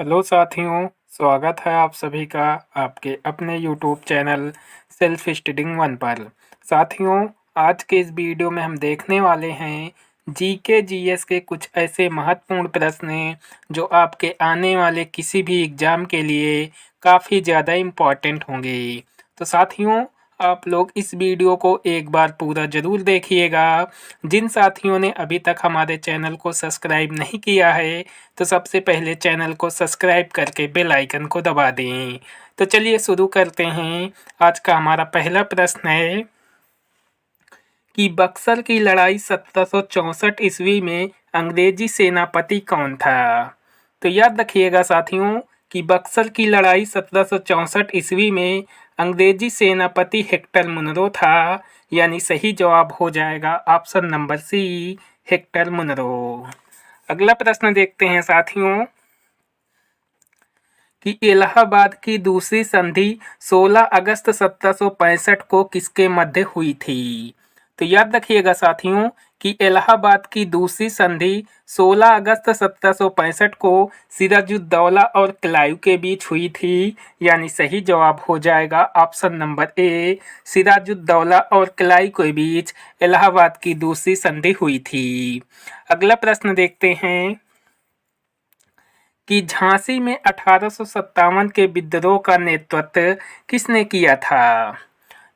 Hello साथियों, स्वागत है आप सभी का आपके अपने YouTube channel self studying one पर। साथियों, आज के इस वीडियो में हम देखने वाले हैं जीके जीएस के कुछ ऐसे महत्वपूर्ण प्रश्न जो आपके आने वाले किसी भी एग्ज़ाम के लिए काफ़ी ज़्यादा इम्पॉर्टेंट होंगे। तो साथियों, आप लोग इस वीडियो को एक बार पूरा ज़रूर देखिएगा। जिन साथियों ने अभी तक हमारे चैनल को सब्सक्राइब नहीं किया है तो सबसे पहले चैनल को सब्सक्राइब करके बेल आइकन को दबा दें। तो चलिए शुरू करते हैं। आज का हमारा पहला प्रश्न है कि बक्सर की लड़ाई 1764 ईस्वी में अंग्रेजी सेनापति कौन था। तो याद रखिएगा साथियों कि बक्सर की लड़ाई 1764 ईस्वी में अंग्रेजी सेनापति हेक्टर मुनरो था। यानी सही जवाब हो जाएगा option number C, Hector Munro. अगला प्रश्न देखते हैं साथियों कि इलाहाबाद की दूसरी संधि 16 अगस्त 1765 को किसके मध्य हुई थी। तो याद रखिएगा साथियों कि इलाहाबाद की दूसरी संधि 16 अगस्त 1765 को सिराजुद्दौला और क्लाइव के बीच हुई थी। यानी सही जवाब हो जाएगा ऑप्शन नंबर ए, सिराजुद्दौला और क्लाइव के बीच इलाहाबाद की दूसरी संधि हुई थी। अगला प्रश्न देखते हैं कि झांसी में 1857 के विद्रोह का नेतृत्व किसने किया था।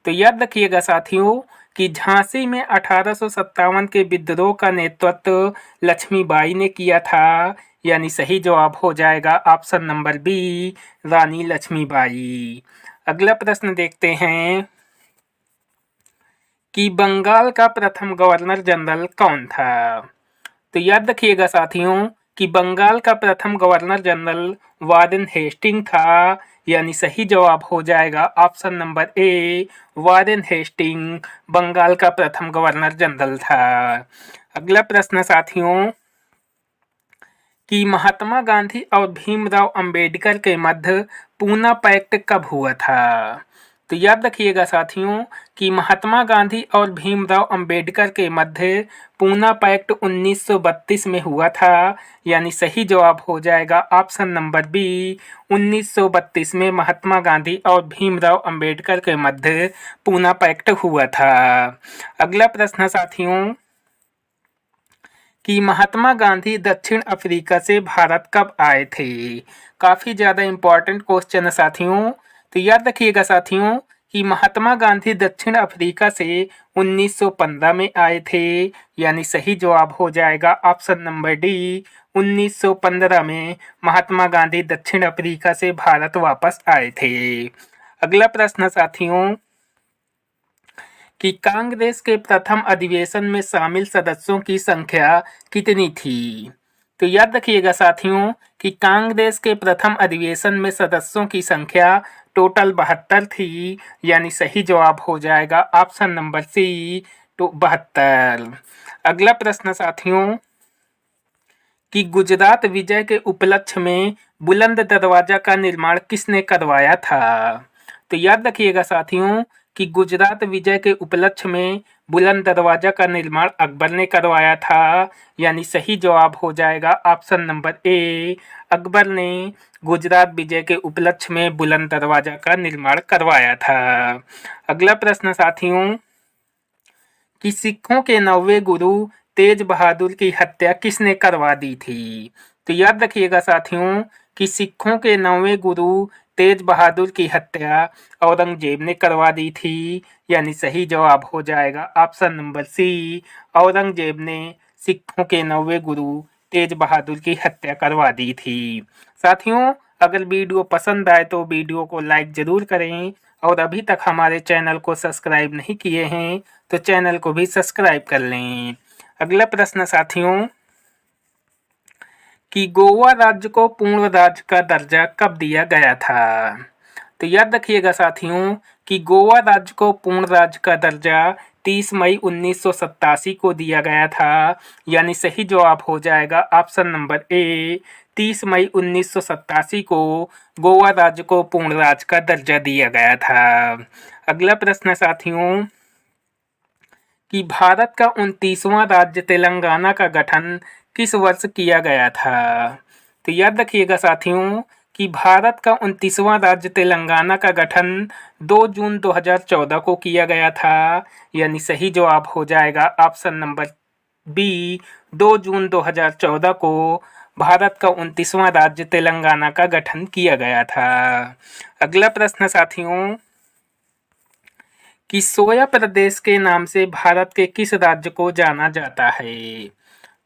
तो याद रखिएगा साथियों कि झांसी में 1857 के विद्रोह का नेतृत्व लक्ष्मीबाई ने किया था। यानी सही जवाब हो जाएगा ऑप्शन नंबर बी, रानी लक्ष्मीबाई। अगला प्रश्न देखते हैं कि बंगाल का प्रथम गवर्नर जनरल कौन था। तो याद रखिएगा साथियों कि बंगाल का प्रथम गवर्नर जनरल वारेन हेस्टिंग था। यानी सही जवाब हो जाएगा option number A, Warren Hasting Bengal का प्रथम गवर्नर जनरल था। अगला प्रश्न साथियों कि महात्मा गांधी और भीमराव अंबेडकर के मध्य पूना पैक्ट कब हुआ था। तो याद रखिएगा साथियों कि महात्मा गांधी और भीमराव अंबेडकर के मध्य पूना पैक्ट 1932 में हुआ था। यानी सही जवाब हो जाएगा ऑप्शन नंबर बी, 1932 में महात्मा गांधी और भीमराव अंबेडकर के मध्य पूना पैक्ट हुआ था। अगला प्रश्न साथियों कि महात्मा गांधी दक्षिण अफ्रीका से भारत कब आए थे। काफ़ी ज़्यादा इम्पोर्टेंट क्वेश्चन है साथियों। तो याद रखिएगा साथियों कि महात्मा गांधी दक्षिण अफ्रीका से 1915 में आए थे। यानी सही जवाब हो जाएगा ऑप्शन नंबर डी, 1915 में महात्मा गांधी दक्षिण अफ्रीका से भारत वापस आए थे। अगला प्रश्न साथियों कि कांग्रेस के प्रथम अधिवेशन में शामिल सदस्यों की संख्या कितनी थी। तो याद रखिएगा साथियों कि कांग्रेस के प्रथम अधिवेशन में सदस्यों की संख्या टोटल 72 थी। यानी सही जवाब हो जाएगा ऑप्शन नंबर सी, तो 72। अगला प्रश्न साथियों कि गुजरात विजय के उपलक्ष्य में बुलंद दरवाजा का निर्माण किसने करवाया था। तो याद रखिएगा साथियों कि गुजरात विजय के उपलक्ष्य में बुलंद दरवाजा का निर्माण अकबर ने करवाया था। यानी सही जवाब हो जाएगा ऑप्शन नंबर ए, अकबर ने गुजरात विजय के उपलक्ष्य में बुलंद दरवाजा का निर्माण करवाया था। अगला प्रश्न साथियों कि सिखों के 9वें गुरु तेज बहादुर की हत्या किसने करवा दी थी। तो याद रखिएगा साथियों कि सिखों के 9वें गुरु तेज बहादुर की हत्या औरंगजेब ने करवा दी थी। यानी सही जवाब हो जाएगा ऑप्शन नंबर सी, औरंगजेब ने सिखों के 9वें गुरु तेज बहादुर की हत्या करवा दी थी। साथियों, अगर वीडियो पसंद आए तो वीडियो को लाइक ज़रूर करें और अभी तक हमारे चैनल को सब्सक्राइब नहीं किए हैं तो चैनल को भी सब्सक्राइब कर लें। अगला प्रश्न साथियों कि गोवा राज्य को पूर्ण राज्य का दर्जा कब दिया गया था। तो याद रखिएगा साथियों कि गोवा राज्य को पूर्ण राज्य का दर्जा 30 मई 1987 को दिया गया था। यानी सही जवाब हो जाएगा ऑप्शन नंबर ए, 30 मई 1987 को गोवा राज्य को पूर्ण राज्य का दर्जा दिया गया था। अगला प्रश्न साथियों कि भारत का 29वां राज्य तेलंगाना का गठन किस वर्ष किया गया था। तो याद रखिएगा साथियों कि भारत का 29वां राज्य तेलंगाना का गठन 2 जून 2014 को किया गया था, यानी सही जवाब हो जाएगा ऑप्शन नंबर बी। 2 जून 2014 को भारत का 29वां राज्य तेलंगाना का गठन किया गया था। अगला प्रश्न साथियों कि सोया प्रदेश के नाम से भारत के किस राज्य को जाना जाता है?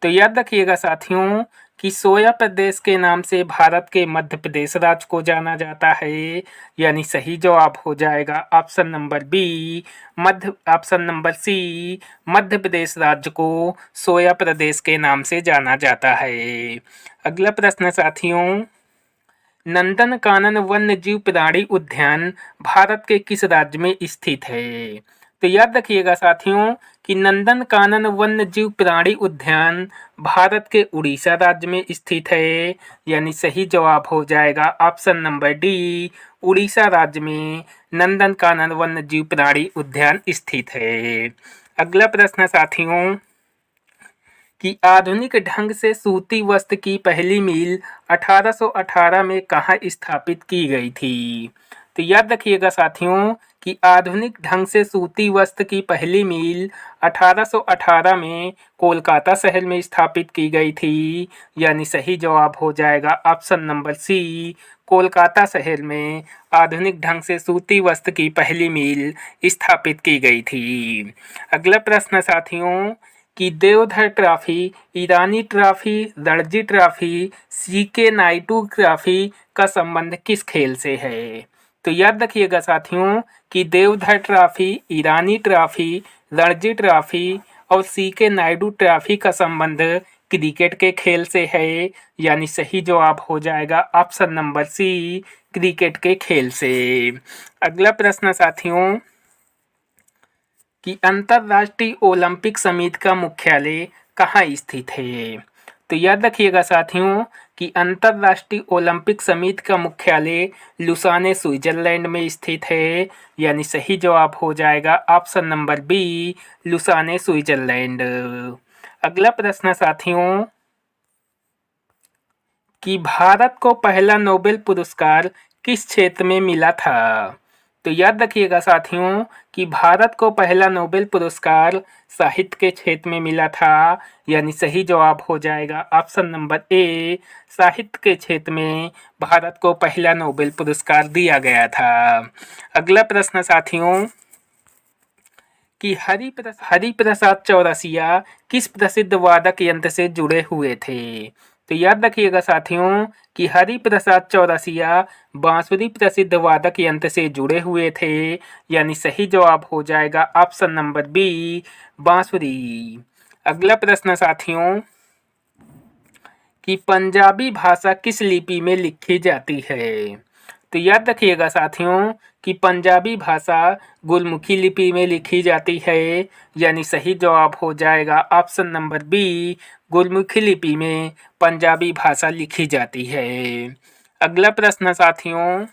तो याद रखिएगा साथियों कि सोया प्रदेश के नाम से भारत के मध्य प्रदेश राज्य को जाना जाता है, यानी सही जवाब हो जाएगा option number B. Option number C, Madhya Pradesh राज्य को सोया प्रदेश के नाम से जाना जाता है। अगला प्रश्न साथियों, नंदनकानन वन्यजीव प्राणी उद्यान भारत के किस राज्य में स्थित है? तो याद रखिएगा साथियों कि नंदनकानन वन्यजीव प्राणी उद्यान भारत के उड़ीसा राज्य में स्थित है, यानी सही जवाब हो जाएगा ऑप्शन नंबर डी। उड़ीसा राज्य में नंदनकानन वन्यजीव प्राणी उद्यान स्थित है। अगला प्रश्न साथियों कि आधुनिक ढंग से सूती वस्त्र की पहली मिल 1818 में कहाँ स्थापित की गई थी? तो याद रखिएगा साथियों कि आधुनिक ढंग से सूती वस्त्र की पहली मिल 1818 में कोलकाता शहर में स्थापित की गई थी, यानी सही जवाब हो जाएगा ऑप्शन नंबर सी। कोलकाता शहर में आधुनिक ढंग से सूती वस्त्र की पहली मिल स्थापित की गई थी। अगला प्रश्न साथियों कि Deodhar trophy, Irani trophy, Ranji trophy, CK Naidu trophy का संबंध किस खेल से है? तो याद रखिएगा साथियों कि Deodhar trophy, Irani trophy, Ranji trophy और सीके नायडू ट्रॉफी का संबंध क्रिकेट के खेल से है, यानी सही जवाब हो जाएगा ऑप्शन नंबर सी, क्रिकेट के खेल से। अगला प्रश्न साथियों कि अंतर्राष्ट्रीय ओलंपिक समिति का मुख्यालय कहाँ स्थित है? तो याद रखिएगा साथियों कि अंतर्राष्ट्रीय ओलंपिक समिति का मुख्यालय लुसाने स्विट्जरलैंड में स्थित है, यानी सही जवाब हो जाएगा option number B, Lausanne Switzerland. अगला प्रश्न साथियों कि भारत को पहला नोबेल पुरस्कार किस क्षेत्र में मिला था? तो याद रखिएगा साथियों कि भारत को पहला नोबेल पुरस्कार साहित्य के क्षेत्र में मिला था, यानी सही जवाब हो जाएगा ऑप्शन नंबर ए। साहित्य के क्षेत्र में भारत को पहला नोबेल पुरस्कार दिया गया था। अगला प्रश्न साथियों कि हरिप्रसाद चौरसिया किस प्रसिद्ध वादक यंत्र से जुड़े हुए थे? तो याद रखिएगा साथियों कि हरिप्रसाद चौरसिया बांसुरी प्रसिद्ध वादक यंत्र से जुड़े हुए थे, यानी सही जवाब हो जाएगा ऑप्शन नंबर बी, बांसुरी। अगला प्रश्न साथियों कि पंजाबी भाषा किस लिपि में लिखी जाती है? तो याद रखिएगा साथियों कि पंजाबी भाषा गुरमुखी लिपि में लिखी जाती है, यानी सही जवाब हो जाएगा ऑप्शन नंबर बी, गुरमुखी लिपि में पंजाबी भाषा लिखी जाती है। अगला प्रश्न साथियों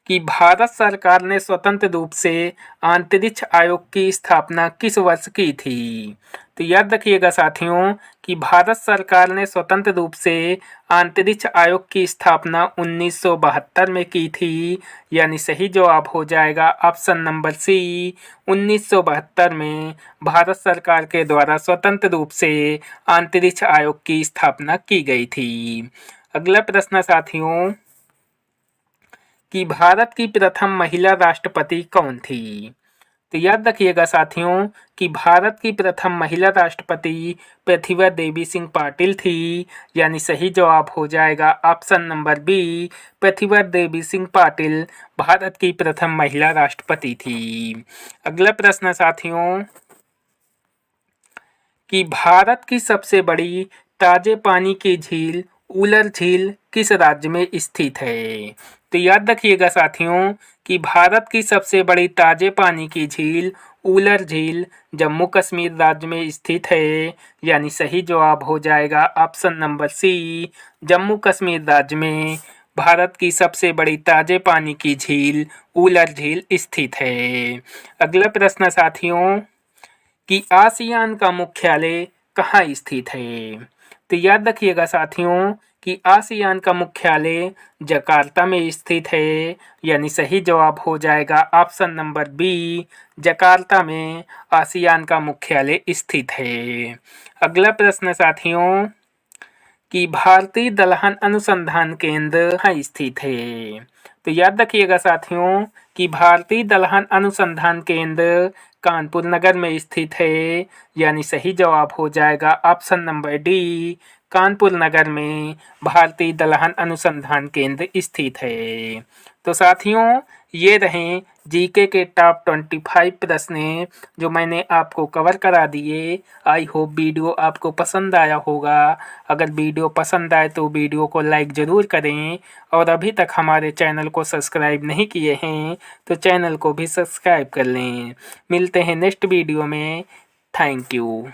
कि भारत सरकार ने स्वतंत्र रूप से अंतरिक्ष आयोग की स्थापना किस वर्ष की थी? तो याद रखिएगा साथियों कि भारत सरकार ने स्वतंत्र रूप से अंतरिक्ष आयोग की स्थापना 1972 में की थी, यानी सही जवाब हो जाएगा ऑप्शन नंबर सी। 1972 में भारत सरकार के द्वारा स्वतंत्र रूप से अंतरिक्ष आयोग की स्थापना की गई थी। अगला प्रश्न साथियों कि भारत की प्रथम महिला राष्ट्रपति कौन थी? तो याद रखिएगा साथियों कि भारत की प्रथम महिला राष्ट्रपति प्रतिभा देवी सिंह पाटिल थी, यानी सही जवाब हो जाएगा option number B, Pratibha Devi Singh Patil Bharat की प्रथम महिला राष्ट्रपति थी। अगला प्रश्न साथियों कि भारत की सबसे बड़ी ताजे पानी की झील उलर झील किस राज्य में स्थित है? तो याद रखिएगा साथियों कि भारत की सबसे बड़ी ताजे पानी की झील उलर झील जम्मू कश्मीर राज्य में स्थित है, यानी सही जवाब हो जाएगा option number C, Jammu Kashmir राज्य में भारत की सबसे बड़ी ताजे पानी की झील उलर झील स्थित है। अगला प्रश्न साथियों कि आसियान का मुख्यालय कहाँ स्थित है? तो याद रखिएगा साथियों कि आसियान का मुख्यालय जकार्ता में स्थित है, यानी सही जवाब हो जाएगा ऑप्शन नंबर बी, जकार्ता में आसियान का मुख्यालय स्थित है। अगला प्रश्न साथियों कि भारतीय दलहन अनुसंधान केंद्र कहाँ स्थित है। तो याद रखिएगा साथियों कि भारतीय दलहन अनुसंधान केंद्र कानपुर नगर में स्थित है, यानी सही जवाब हो जाएगा ऑप्शन नंबर डी, कानपुर नगर में भारतीय दलहन अनुसंधान केंद्र स्थित है। तो साथियों ये रहे जीके के टॉप 25 प्रश्न जो मैंने आपको कवर करा दिए। आई होप वीडियो आपको पसंद आया होगा। अगर वीडियो पसंद आए तो वीडियो को लाइक ज़रूर करें और अभी तक हमारे चैनल को सब्सक्राइब नहीं किए हैं तो चैनल को भी सब्सक्राइब कर लें। मिलते हैं नेक्स्ट वीडियो में। Thank you.